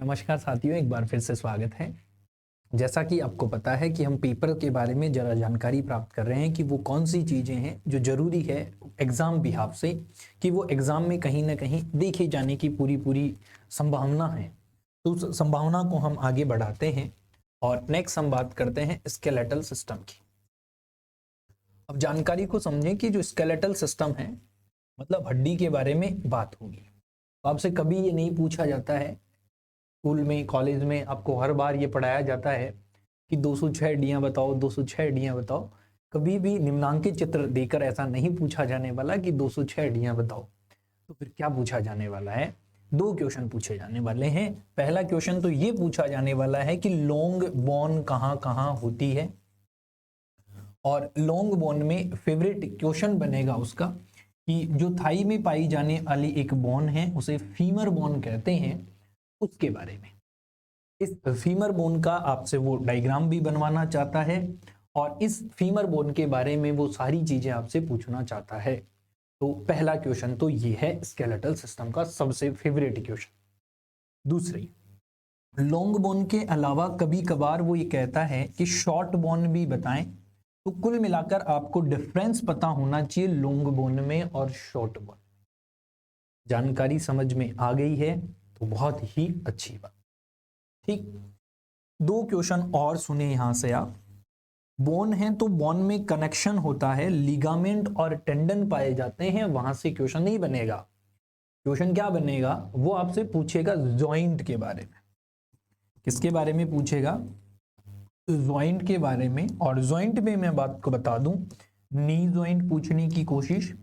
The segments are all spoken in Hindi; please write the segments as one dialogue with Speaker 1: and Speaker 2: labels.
Speaker 1: नमस्कार साथियों, एक बार फिर से स्वागत है। जैसा कि आपको पता है कि हम पेपर के बारे में जरा जानकारी प्राप्त कर रहे हैं कि वो कौन सी चीज़ें हैं जो ज़रूरी है एग्ज़ाम बिहाफ से, कि वो एग्ज़ाम में कहीं ना कहीं देखे जाने की पूरी पूरी संभावना है। तो उस संभावना को हम आगे बढ़ाते हैं और नेक्स्ट हम बात करते हैं स्केलेटल सिस्टम की। अब जानकारी को समझें कि जो स्केलेटल सिस्टम है मतलब हड्डी के बारे में बात होगी। तो आपसे कभी ये नहीं पूछा जाता है, स्कूल में कॉलेज में आपको हर बार ये पढ़ाया जाता है कि 206 हड्डियां बताओ, 206 हड्डियां बताओ। कभी भी निम्नांकित चित्र देकर ऐसा नहीं पूछा जाने वाला कि 206 हड्डियां बताओ। तो फिर क्या पूछा जाने वाला है? दो क्वेश्चन पूछे जाने वाले हैं। पहला क्वेश्चन तो ये पूछा जाने वाला है कि लॉन्ग बोन कहाँ कहाँ होती है, और लॉन्ग बोन में फेवरेट क्वेश्चन बनेगा उसका कि जो थाई में पाई जाने वाली एक बोन है उसे फीमर बोन कहते हैं, उसके बारे में। इस फीमर बोन का आपसे वो डायग्राम भी बनवाना चाहता है और इस फीमर बोन के बारे में वो सारी चीजें आपसे पूछना चाहता है। तो पहला क्वेश्चन तो ये है स्केलेटल सिस्टम का सबसे फेवरेट क्वेश्चन। दूसरी, लॉन्ग बोन के अलावा कभी कभार वो ये कहता है कि शॉर्ट बोन भी बताएं। तो कुल मिलाकर आपको डिफरेंस पता होना चाहिए लॉन्ग बोन में और शॉर्ट बोन। जानकारी समझ में आ गई है तो बहुत ही अच्छी बात। ठीक, दो क्वेश्चन और सुने यहां से आप। बोन है तो बोन में कनेक्शन होता है, लिगामेंट और टेंडन पाए जाते हैं, वहां से क्वेश्चन नहीं बनेगा। क्वेश्चन क्या बनेगा? वो आपसे पूछेगा जॉइंट के बारे में। किसके बारे में पूछेगा? जॉइंट के बारे में। और जॉइंट में मैं बात को बता दूं, नी जॉइंट पूछने की कोशिश,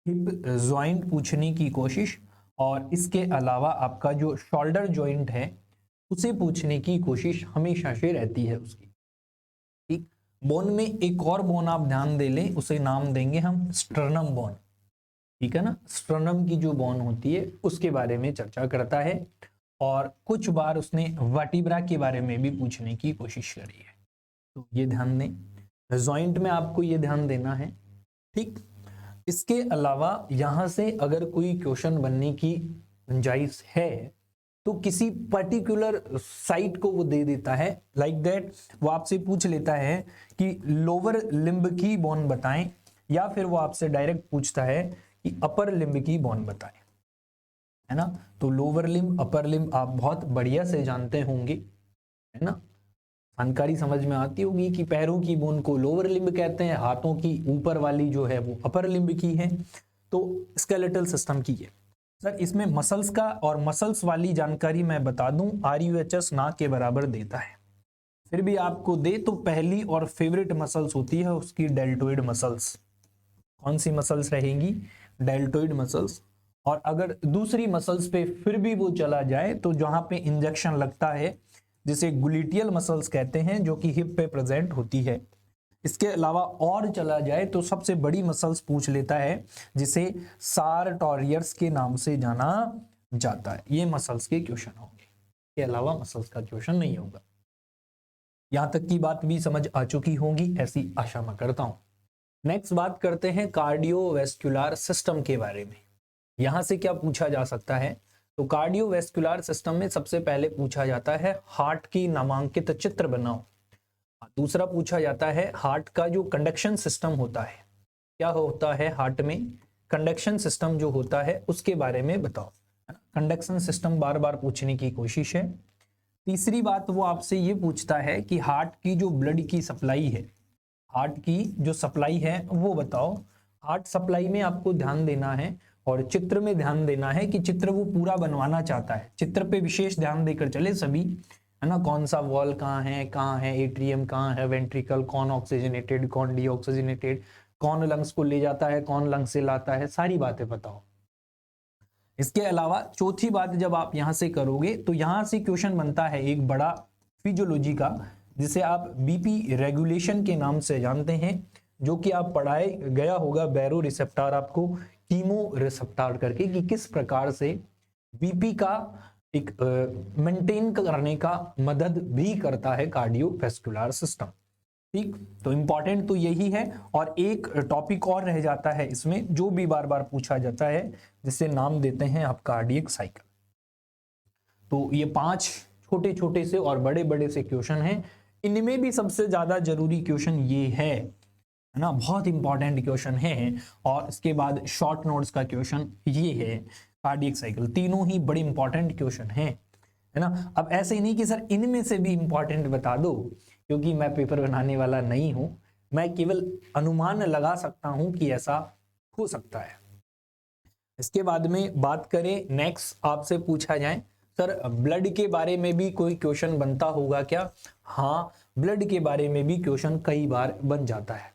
Speaker 1: हिप जॉइंट पूछने की कोशिश, और इसके अलावा आपका जो शोल्डर जॉइंट है उसे पूछने की कोशिश हमेशा से रहती है उसकी। ठीक, बोन में एक और बोन आप ध्यान दे लें, उसे नाम देंगे हम स्टर्नम बोन। ठीक है ना, स्टर्नम की जो बोन होती है उसके बारे में चर्चा करता है, और कुछ बार उसने वर्टिब्रा के बारे में भी पूछने की कोशिश करी है। तो ये ध्यान दें, जॉइंट में आपको ये ध्यान देना है। ठीक, इसके अलावा यहां से अगर कोई क्वेश्चन बनने की गुंजाइश है तो किसी पर्टिकुलर साइट को वो दे देता है। लाइक दैट वो आपसे पूछ लेता है कि लोअर लिम्ब की बोन बताएं, या फिर वो आपसे डायरेक्ट पूछता है कि अपर लिम्ब की बोन बताएं, है ना। तो लोअर लिम्ब अपर लिम्ब आप बहुत बढ़िया से जानते होंगे, है ना। जानकारी समझ में आती होगी कि पैरों की बोन को लोअर लिम्ब कहते हैं, हाथों की ऊपर वाली जो है वो अपर लिम्ब की है। तो स्केलेटल सिस्टम की है सर। इसमें मसल्स का और मसल्स वाली जानकारी मैं बता दूं, RUHS ना के बराबर देता है। फिर भी आपको दे तो पहली और फेवरेट मसल्स होती है उसकी डेल्टोइड मसल्स। कौन सी मसल्स रहेंगी? Deltoid muscles. और अगर दूसरी मसल्स पे फिर भी वो चला जाए तो जहां पे इंजेक्शन लगता है जिसे ग्लूटियल मसल्स कहते हैं, जो कि हिप पे प्रेजेंट होती है। इसके अलावा और चला जाए तो सबसे बड़ी मसल्स पूछ लेता है जिसे सारटोरियर्स के नाम से जाना जाता है। ये मसल्स के क्वेश्चन होंगे, इसके अलावा मसल्स का क्वेश्चन नहीं होगा। यहां तक की बात भी समझ आ चुकी होगी ऐसी आशा मैं करता हूं। नेक्स्ट बात करते हैं कार्डियोवैस्कुलर सिस्टम के बारे में। यहां से क्या पूछा जा सकता है? तो कार्डियोवैस्कुलर सिस्टम में सबसे पहले पूछा जाता है हार्ट की नामांकित चित्र बनाओ। दूसरा पूछा जाता है हार्ट का जो कंडक्शन सिस्टम होता है, क्या होता है हार्ट में कंडक्शन सिस्टम जो होता है उसके बारे में बताओ। कंडक्शन सिस्टम बार बार पूछने की कोशिश है। तीसरी बात वो आपसे ये पूछता है कि हार्ट की जो ब्लड की सप्लाई है, हार्ट की जो सप्लाई है वो बताओ। हार्ट सप्लाई में आपको ध्यान देना है और चित्र में ध्यान देना है कि चित्र वो पूरा बनवाना चाहता है। चित्र पे विशेष ध्यान देकर चले सभी, है ना। कौन सा वॉल कहाँ है, एट्रियम कहाँ है, वेंट्रिकल कौन ऑक्सीजनेटेड कौन डीऑक्सीजनेटेड, कौन लंग्स को ले जाता है कौन लंग्स से लाता है, सारी बातें बताओ। इसके अलावा चौथी बात जब आप यहां से करोगे तो यहां से क्वेश्चन बनता है एक बड़ा फिजियोलॉजी का, जिसे आप बीपी रेगुलेशन के नाम से जानते हैं, जो कि आप पढ़ाए गया होगा बैरो रिसेप्टर आपको कीमो रिसेप्टर करके, कि किस प्रकार से बीपी का एक मेंटेन करने का मदद भी करता है कार्डियोवैस्कुलर सिस्टम। ठीक, तो इंपॉर्टेंट तो यही है। और एक टॉपिक और रह जाता है इसमें जो भी बार बार पूछा जाता है, जिसे नाम देते हैं आप कार्डियक साइकिल। तो ये 5 छोटे छोटे से और बड़े बड़े से क्वेश्चन हैं। इनमें भी सबसे ज्यादा जरूरी क्वेश्चन ये है ना, बहुत इंपॉर्टेंट क्वेश्चन है। और इसके बाद शॉर्ट नोट्स का क्वेश्चन ये है, कार्डियक साइकिल, तीनों ही बड़े इंपॉर्टेंट क्वेश्चन है ना। अब ऐसे ही नहीं कि सर इनमें से भी इंपॉर्टेंट बता दो, क्योंकि मैं पेपर बनाने वाला नहीं हूं, मैं केवल अनुमान लगा सकता हूं कि ऐसा हो सकता है। इसके बाद में बात करें नेक्स्ट, आपसे पूछा जाए सर ब्लड के बारे में भी कोई क्वेश्चन बनता होगा क्या? हाँ, ब्लड के बारे में भी क्वेश्चन कई बार बन जाता है।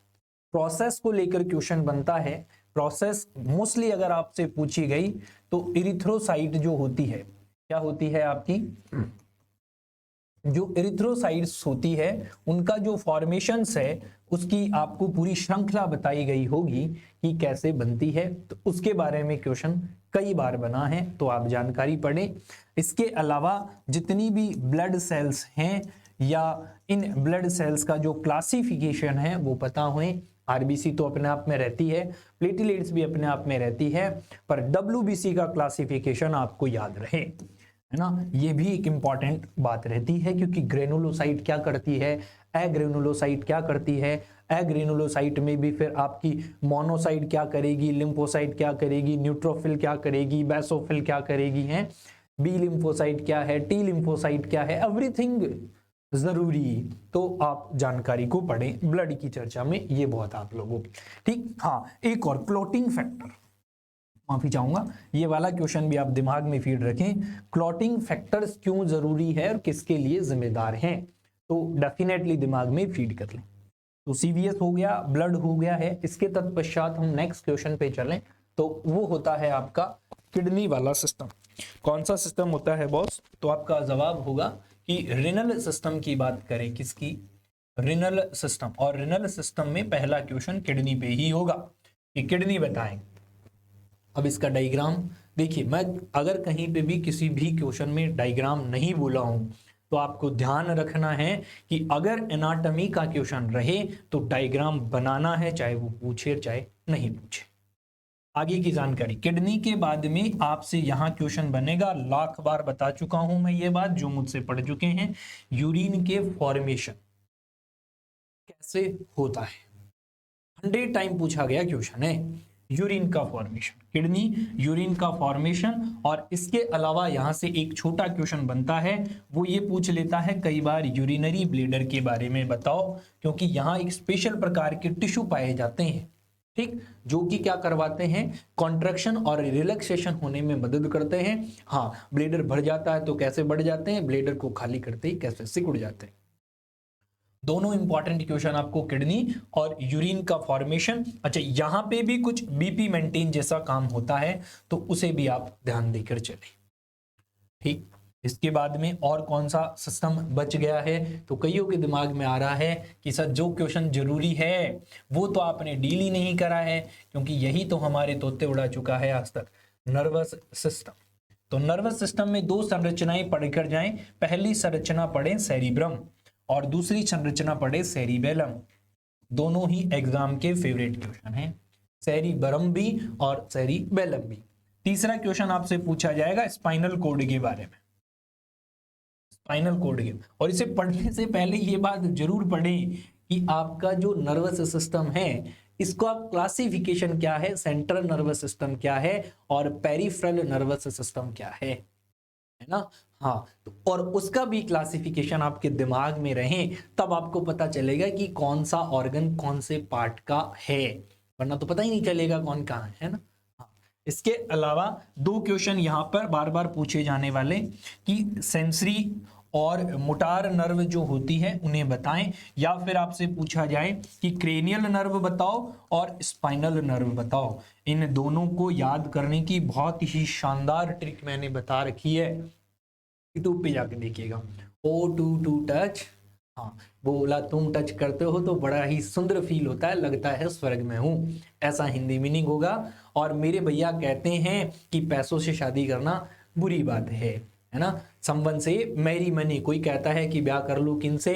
Speaker 1: प्रोसेस को लेकर क्वेश्चन बनता है। प्रोसेस मोस्टली अगर आपसे पूछी गई तो इरिथ्रोसाइट जो होती है, क्या होती है आपकी, जो इरिथ्रोसाइट्स होती है उनका जो फॉर्मेशंस है उसकी आपको पूरी श्रृंखला बताई गई होगी कि कैसे बनती है, तो उसके बारे में क्वेश्चन कई बार बना है, तो आप जानकारी पढ़ें। इसके अलावा जितनी भी ब्लड सेल्स हैं या इन ब्लड सेल्स का जो क्लासिफिकेशन है वो पता हुए। आरबीसी तो अपने आप में रहती है, प्लेटलेट्स भी अपने आप में रहती है, पर डब्ल्यूबीसी का क्लासिफिकेशन आपको याद रहे, है ना। ये भी एक इंपॉर्टेंट बात रहती है, क्योंकि ग्रेनुलोसाइट क्या करती है, एग्रेनुलोसाइट क्या करती है, एग्रेनुलोसाइट में भी फिर आपकी मोनोसाइट क्या करेगी, लिम्फोसाइट क्या करेगी, न्यूट्रोफिल क्या करेगी, बेसोफिल क्या करेगी, है बी लिम्फोसाइट क्या है, टी लिम्फोसाइट क्या है, एवरीथिंग जरूरी। तो आप जानकारी को पढ़ें, ब्लड की चर्चा में ये बहुत आप लोगों की, ठीक। हाँ, एक और क्लॉटिंग फैक्टर, माफी चाहूंगा, ये वाला क्वेश्चन भी आप दिमाग में फीड रखें। क्लॉटिंग फैक्टर्स क्यों जरूरी है और किसके लिए जिम्मेदार हैं, तो डेफिनेटली दिमाग में फीड कर लें। तो सीवीएस हो गया, ब्लड हो गया है। इसके तत्पश्चात हम नेक्स्ट क्वेश्चन पे चलें, तो वो होता है आपका किडनी वाला सिस्टम। कौन सा सिस्टम होता है बॉस? तो आपका जवाब होगा कि रिनल सिस्टम की बात करें, किसकी, रिनल सिस्टम। और रिनल सिस्टम में पहला क्वेश्चन किडनी पे ही होगा कि किडनी बताएं। अब इसका डायग्राम देखिए, मैं अगर कहीं पे भी किसी भी क्वेश्चन में डायग्राम नहीं बोला हूं तो आपको ध्यान रखना है कि अगर एनाटॉमी का क्वेश्चन रहे तो डायग्राम बनाना है, चाहे वो पूछे चाहे नहीं पूछे। आगे की जानकारी, किडनी के बाद में आपसे यहां क्वेश्चन बनेगा, लाख बार बता चुका हूं मैं ये बात, जो मुझसे पढ़ चुके हैं, यूरिन के फॉर्मेशन कैसे होता है, 100 टाइम पूछा गया क्वेश्चन है यूरिन का फॉर्मेशन, किडनी यूरिन का फॉर्मेशन। और इसके अलावा यहां से एक छोटा क्वेश्चन बनता है, वो ये पूछ लेता है कई बार यूरिनरी ब्लैडर के बारे में बताओ, क्योंकि यहां एक स्पेशल प्रकार के टिश्यू पाए जाते हैं, ठीक, जो कि क्या करवाते हैं, कॉन्ट्रैक्शन और रिलैक्सेशन होने में मदद करते हैं। हाँ, ब्लैडर भर जाता है तो कैसे बढ़ जाते हैं, ब्लैडर को खाली करते ही कैसे सिकुड़ जाते हैं। दोनों इंपॉर्टेंट क्वेश्चन आपको, किडनी और यूरिन का फॉर्मेशन। अच्छा, यहां पे भी कुछ बीपी मेंटेन जैसा काम होता है, तो उसे भी आप ध्यान देकर चलें, ठीक। इसके बाद में और कौन सा सिस्टम बच गया है, तो कईयों के दिमाग में आ रहा है कि सर जो क्वेश्चन जरूरी है वो तो आपने डील ही नहीं करा है, क्योंकि यही तो हमारे तोते उड़ा चुका है आज तक, नर्वस सिस्टम। तो नर्वस सिस्टम में 2 संरचनाएं पढ़कर जाएं। पहली संरचना पढ़ें सेरिब्रम और दूसरी संरचना पढ़े सेरिबेलम। दोनों ही एग्जाम के फेवरेट क्वेश्चन हैं, सेरिब्रम भी और सेरिबेलम भी। तीसरा क्वेश्चन आपसे पूछा जाएगा स्पाइनल कॉर्ड के बारे में, स्पाइनल कॉर्ड के, और इसे पढ़ने से पहले ये बात जरूर पढ़ें कि आपका जो नर्वस सिस्टम है इसका क्लासिफिकेशन क्या है, सेंट्रल नर्वस सिस्टम क्या है और पेरिफेरल नर्वस सिस्टम क्या है ना। हाँ, तो और उसका भी क्लासिफिकेशन आपके दिमाग में रहे, तब आपको पता चलेगा कि कौन सा ऑर्गन कौन से पार्ट का है, वरना तो पता ही नहीं चलेगा कौन कहाँ है ना। हाँ, इसके अलावा 2 क्वेश्चन यहाँ पर बार बार पूछे जाने वाले कि सेंसरी और मोटार नर्व जो होती है उन्हें बताएं, या फिर आपसे पूछा जाए कि क्रेनियल नर्व बताओ और स्पाइनल नर्व बताओ। इन दोनों को याद करने की बहुत ही शानदार ट्रिक मैंने बता रखी है, यूट्यूब पे जाके देखिएगा। ओ टू टच, हाँ, बोला तुम टच करते हो तो बड़ा ही सुंदर फील होता है, लगता है स्वर्ग में हूं, ऐसा हिंदी मीनिंग होगा। और मेरे भैया कहते हैं कि पैसों से शादी करना बुरी बात है ना, संबंध से मैरी मनी, कोई कहता है कि ब्याह कर लूं किनसे,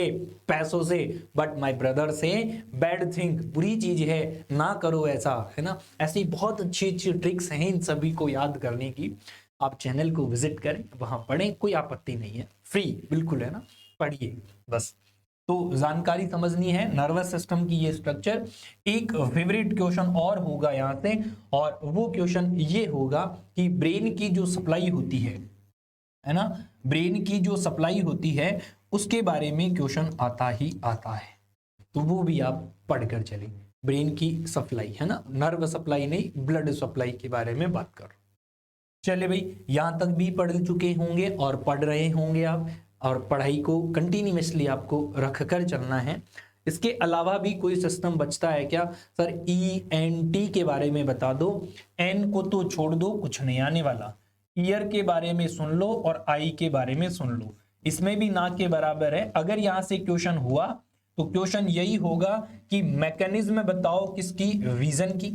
Speaker 1: पैसों से, बट माय ब्रदर से बैड थिंग, बुरी चीज है, ना करो ऐसा, है ना। ऐसी बहुत अच्छी अच्छी ट्रिक्स हैं इन सभी को याद करने की। आप चैनल को विजिट करें, वहां पढ़ें, कोई आपत्ति नहीं है, फ्री बिल्कुल है ना, पढ़िए बस। तो जानकारी समझनी है नर्वस सिस्टम की ये स्ट्रक्चर। एक फेवरेट क्वेश्चन और होगा यहाँ से, और वो क्वेश्चन ये होगा कि ब्रेन की जो सप्लाई होती है ना, ब्रेन की जो सप्लाई होती है उसके बारे में क्वेश्चन आता ही आता है, तो वो भी आप पढ़कर चलें। ब्रेन की सप्लाई है ना, नर्व सप्लाई नहीं, ब्लड सप्लाई के बारे में बात कर। चले भाई, यहां तक भी पढ़ चुके होंगे और पढ़ रहे होंगे आप, और पढ़ाई को कंटिन्यूअसली आपको रख कर चलना है। इसके अलावा भी कोई सिस्टम बचता है क्या सर? ENT के बारे में बता दो, एन को तो छोड़ दो, कुछ नहीं आने वाला। ईयर के बारे में सुन लो और आई के बारे में सुन लो, इसमें भी ना के बराबर है। अगर यहां से क्वेश्चन हुआ तो क्वेश्चन यही होगा कि मैकेनिज्म बताओ किसकी? रीजन की,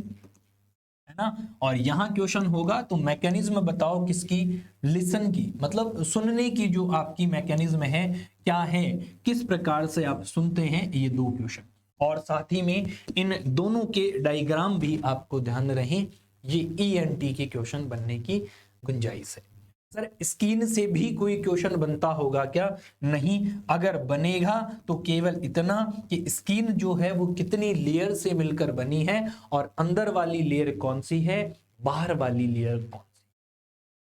Speaker 1: है ना। और यहां क्वेश्चन होगा तो मैकेनिज्म बताओ किसकी? लिसन की, मतलब सुनने की जो आपकी मैकेनिज्म है क्या है, किस प्रकार से आप सुनते हैं, ये दो क्वेश्चन। और साथ ही में इन दोनों के डायग्राम भी आपको ध्यान रहे, ये ENT के क्वेश्चन बनने की गुंजाइश है। सर स्किन से भी कोई क्वेश्चन बनता होगा क्या? नहीं, अगर बनेगा तो केवल इतना कि स्किन जो है वो कितनी लेयर से मिलकर बनी है, और अंदर वाली लेयर कौन सी है, बाहर वाली लेयर कौन सी।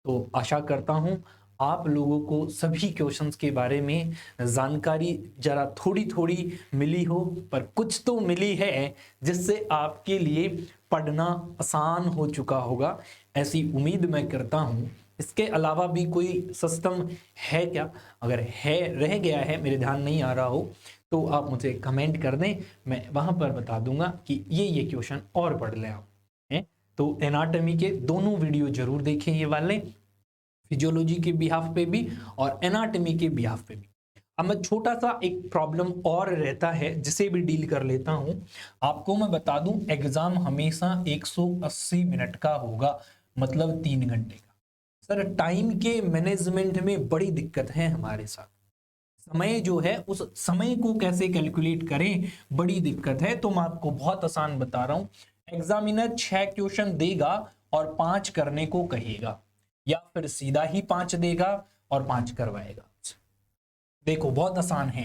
Speaker 1: तो आशा करता हूं आप लोगों को सभी क्वेश्चंस के बारे में जानकारी जरा थोड़ी थोड़ी मिली हो, पर कुछ तो मिली है जिससे आपके लिए पढ़ना आसान हो चुका होगा, ऐसी उम्मीद मैं करता हूं। इसके अलावा भी कोई सिस्टम है क्या? अगर है, रह गया है, मेरे ध्यान नहीं आ रहा हो, तो आप मुझे कमेंट कर दें, मैं वहां पर बता दूंगा कि ये क्वेश्चन और पढ़ लें आप हैं। तो एनाटॉमी के दोनों वीडियो जरूर देखें, ये वाले फिजियोलॉजी के बिहाफ पे भी और एनाटॉमी के बिहाफ पे भी। अब मैं छोटा सा एक प्रॉब्लम और रहता है जिसे भी डील कर लेता हूं। आपको मैं बता दूं, एग्जाम हमेशा 180 मिनट का होगा, मतलब 3 घंटे का। सर टाइम के मैनेजमेंट में बड़ी दिक्कत है हमारे साथ, समय जो है उस समय को कैसे कैलकुलेट करें, बड़ी दिक्कत है। तो मैं आपको बहुत आसान बता रहा हूं, एग्जामिनर 6 क्वेश्चन देगा और 5 करने को कहेगा, या फिर सीधा ही 5 देगा और 5 करवाएगा। देखो बहुत आसान है।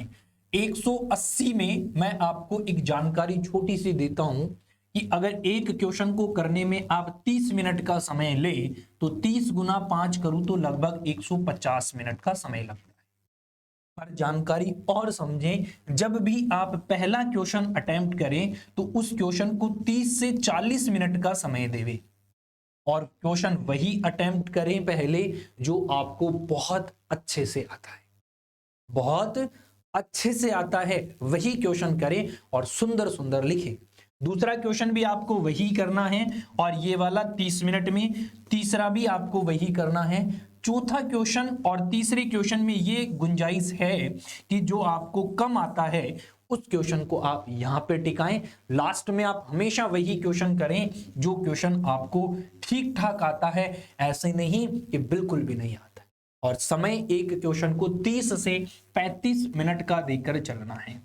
Speaker 1: 180 में मैं आपको एक जानकारी छोटी सी देता हूं कि अगर एक क्वेश्चन को करने में आप 30 मिनट का समय ले, तो 30 गुना 5 करूं तो लगभग 150 मिनट का समय लगता है। पर जानकारी और समझें, जब भी आप पहला क्वेश्चन अटेम्प्ट करें तो उस क्वेश्चन को 30 से 40 मिनट का समय देवे, और क्वेश्चन वही अटेम्प्ट करें पहले जो आपको बहुत अच्छे से आता है, बहुत अच्छे से आता है, वही क्वेश्चन करें और सुंदर सुंदर लिखें। दूसरा क्वेश्चन भी आपको वही करना है, और ये वाला 30 मिनट में, तीसरा भी आपको वही करना है। चौथा क्वेश्चन और तीसरे क्वेश्चन में ये गुंजाइश है कि जो आपको कम आता है उस क्वेश्चन को आप यहां पे टिकाएं। लास्ट में आप हमेशा वही क्वेश्चन करें जो क्वेश्चन आपको ठीक ठाक आता है, ऐसे नहीं कि बिल्कुल भी नहीं आता। और समय एक क्वेश्चन को 30 से 35 मिनट का देकर चलना है।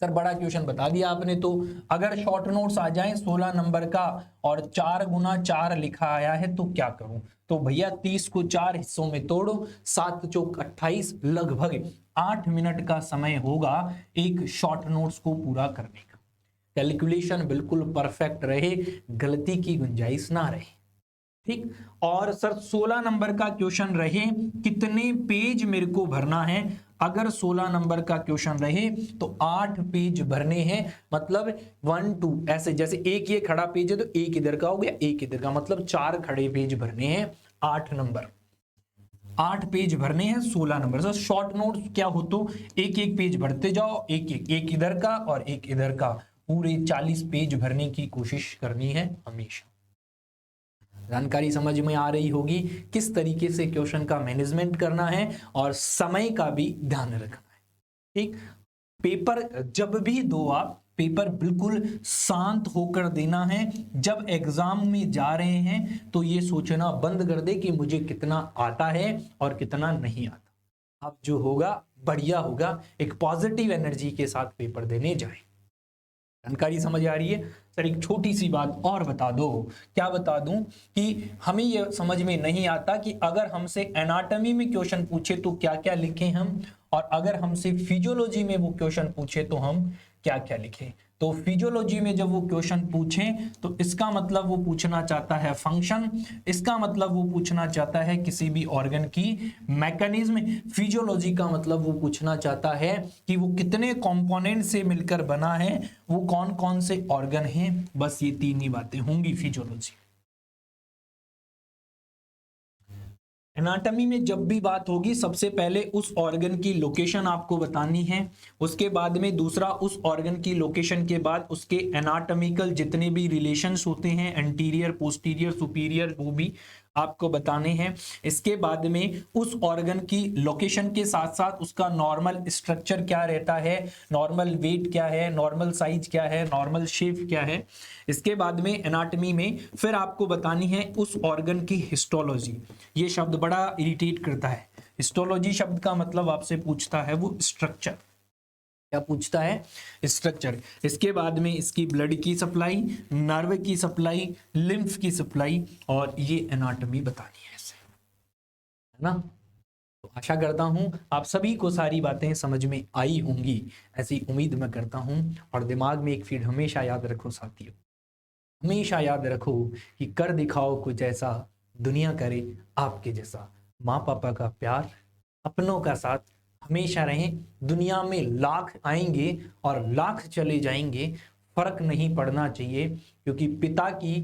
Speaker 1: सर बड़ा क्वेश्चन बता दिया आपने, तो अगर शॉर्ट नोट्स आ जाएं 16 नंबर का और 4 गुना 4 लिखा आया है तो क्या करूं? तो भैया 30 को 4 हिस्सों में तोड़ो, 7 चौक 28, लगभग 8 मिनट का समय होगा एक शॉर्ट नोट्स को पूरा करने का। कैलकुलेशन बिल्कुल परफेक्ट रहे, गलती की गुंजाइश ना रहे, ठीक। और सर 16 नंबर का क्वेश्चन रहे, कितने पेज मेरे को भरना है? अगर 16 नंबर का क्वेश्चन रहे तो 8 पेज भरने हैं, मतलब 1 2 ऐसे, जैसे एक ये खड़ा पेज है तो एक इधर का हो गया, एक इधर का, मतलब 4 खड़े पेज भरने हैं, 8 नंबर, 8 पेज भरने हैं 16 नंबर। सर शॉर्ट नोट्स क्या हो, तो एक एक पेज भरते जाओ, एक इधर का और एक इधर का, पूरे 40 पेज भरने की कोशिश करनी है हमेशा। जानकारी समझ में आ रही होगी किस तरीके से क्वेश्चन का मैनेजमेंट करना है, और समय का भी ध्यान रखना है, ठीक। पेपर जब भी दो आप, पेपर बिल्कुल शांत होकर देना है। जब एग्जाम में जा रहे हैं तो ये सोचना बंद कर दे कि मुझे कितना आता है और कितना नहीं आता। अब जो होगा बढ़िया होगा, एक पॉजिटिव एनर्जी के साथ पेपर देने जाए। जानकारी समझ आ रही है? सर एक छोटी सी बात और बता दो। क्या बता दूं कि हमें ये समझ में नहीं आता कि अगर हमसे एनाटॉमी में क्वेश्चन पूछे तो क्या क्या लिखें हम, और अगर हमसे फिजियोलॉजी में वो क्वेश्चन पूछे तो हम क्या क्या लिखें। तो फिजियोलॉजी में जब वो क्वेश्चन पूछें तो इसका मतलब वो पूछना चाहता है फंक्शन, इसका मतलब वो पूछना चाहता है किसी भी ऑर्गन की मैकेनिज्म। फिजियोलॉजी का मतलब वो पूछना चाहता है कि वो कितने कंपोनेंट से मिलकर बना है, वो कौन कौन से ऑर्गन हैं। बस ये तीन ही बातें होंगी फिजियोलॉजी। एनाटॉमी में जब भी बात होगी सबसे पहले उस ऑर्गन की लोकेशन आपको बतानी है, उसके बाद में दूसरा उस ऑर्गन की लोकेशन के बाद उसके एनाटॉमिकल जितने भी रिलेशंस होते हैं, एंटीरियर पोस्टीरियर सुपीरियर, वो भी आपको बताने हैं। इसके बाद में उस ऑर्गन की लोकेशन के साथ साथ उसका नॉर्मल स्ट्रक्चर क्या रहता है, नॉर्मल वेट क्या है, नॉर्मल साइज क्या है, नॉर्मल शेप क्या है। इसके बाद में एनाटॉमी में फिर आपको बतानी है उस ऑर्गन की हिस्टोलॉजी। ये शब्द बड़ा इरिटेट करता है। हिस्टोलॉजी शब्द का मतलब आपसे पूछता है वो स्ट्रक्चर। क्या पूछता है? स्ट्रक्चर। इसके बाद में इसकी ब्लड की सप्लाई, नर्व की सप्लाई, लिम्फ की सप्लाई, और ये एनाटॉमी बतानी है इसे, है ना। तो आशा करता हूं आप सभी को सारी बातें समझ में आई होंगी, ऐसी उम्मीद मैं करता हूं। और दिमाग में एक फीड हमेशा याद रखो साथियों, हमेशा याद रखो कि कर दिखाओ कुछ ऐसा, दुनिया करे आपके जैसा। माँ पापा का प्यार, अपनों का साथ हमेशा रहें। दुनिया में लाख आएंगे और लाख चले जाएंगे, फर्क नहीं पड़ना चाहिए, क्योंकि पिता की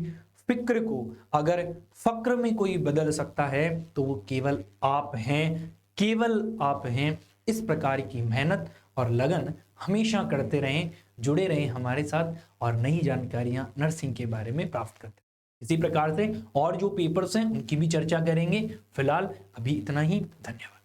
Speaker 1: फिक्र को अगर फक्र में कोई बदल सकता है तो वो केवल आप हैं, केवल आप हैं। इस प्रकार की मेहनत और लगन हमेशा करते रहें, जुड़े रहें हमारे साथ, और नई जानकारियां नर्सिंग के बारे में प्राप्त करते रहें। इसी प्रकार से और जो पेपर्स हैं उनकी भी चर्चा करेंगे। फिलहाल अभी इतना ही, धन्यवाद।